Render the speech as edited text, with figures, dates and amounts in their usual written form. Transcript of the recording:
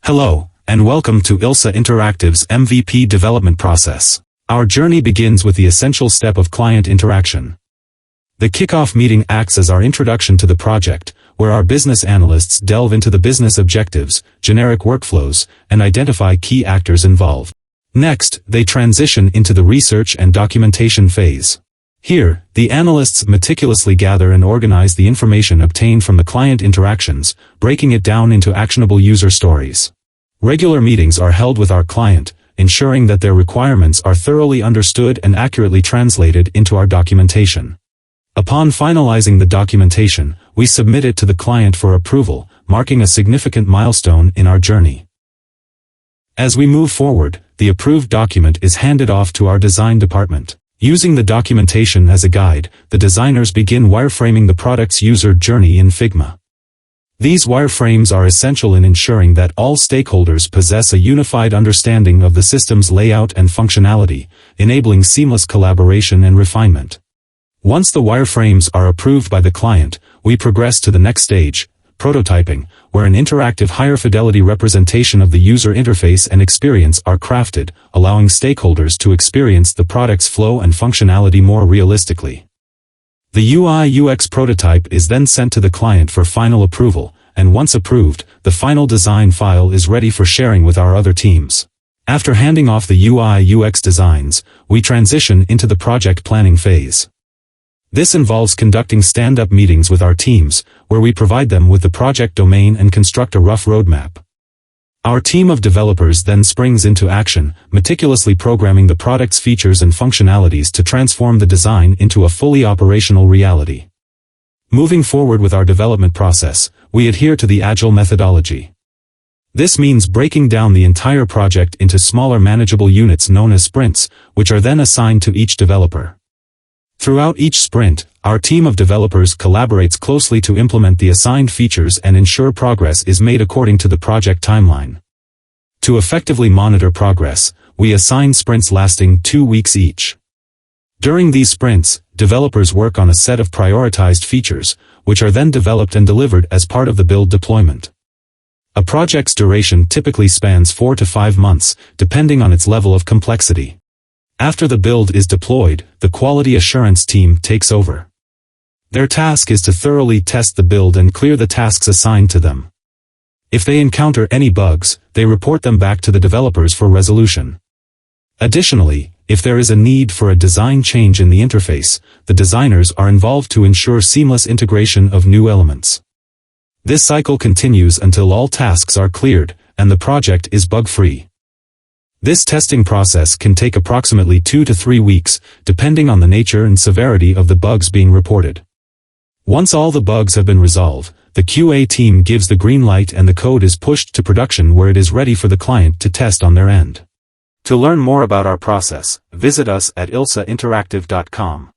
Hello, and welcome to Ilsa Interactive's MVP development process. Our journey begins with the essential step of client interaction. The kickoff meeting acts as our introduction to the project, where our business analysts delve into the business objectives, generic workflows, and identify key actors involved. Next, they transition into the research and documentation phase. Here, the analysts meticulously gather and organize the information obtained from the client interactions, breaking it down into actionable user stories. Regular meetings are held with our client, ensuring that their requirements are thoroughly understood and accurately translated into our documentation. Upon finalizing the documentation, we submit it to the client for approval, marking a significant milestone in our journey. As we move forward, the approved document is handed off to our design department. Using the documentation as a guide, the designers begin wireframing the product's user journey in Figma. These wireframes are essential in ensuring that all stakeholders possess a unified understanding of the system's layout and functionality, enabling seamless collaboration and refinement. Once the wireframes are approved by the client, we progress to the next stage, prototyping, where an interactive higher-fidelity representation of the user interface and experience are crafted, allowing stakeholders to experience the product's flow and functionality more realistically. The UI/UX prototype is then sent to the client for final approval, and once approved, the final design file is ready for sharing with our other teams. After handing off the UI/UX designs, we transition into the project planning phase. This involves conducting stand-up meetings with our teams, where we provide them with the project domain and construct a rough roadmap. Our team of developers then springs into action, meticulously programming the product's features and functionalities to transform the design into a fully operational reality. Moving forward with our development process, we adhere to the Agile methodology. This means breaking down the entire project into smaller manageable units known as sprints, which are then assigned to each developer. Throughout each sprint, our team of developers collaborates closely to implement the assigned features and ensure progress is made according to the project timeline. To effectively monitor progress, we assign sprints lasting 2 weeks each. During these sprints, developers work on a set of prioritized features, which are then developed and delivered as part of the build deployment. A project's duration typically spans 4 to 5 months, depending on its level of complexity. After the build is deployed, the quality assurance team takes over. Their task is to thoroughly test the build and clear the tasks assigned to them. If they encounter any bugs, they report them back to the developers for resolution. Additionally, if there is a need for a design change in the interface, the designers are involved to ensure seamless integration of new elements. This cycle continues until all tasks are cleared, and the project is bug-free. This testing process can take approximately 2 to 3 weeks, depending on the nature and severity of the bugs being reported. Once all the bugs have been resolved, the QA team gives the green light and the code is pushed to production where it is ready for the client to test on their end. To learn more about our process, visit us at IlsaInteractive.com.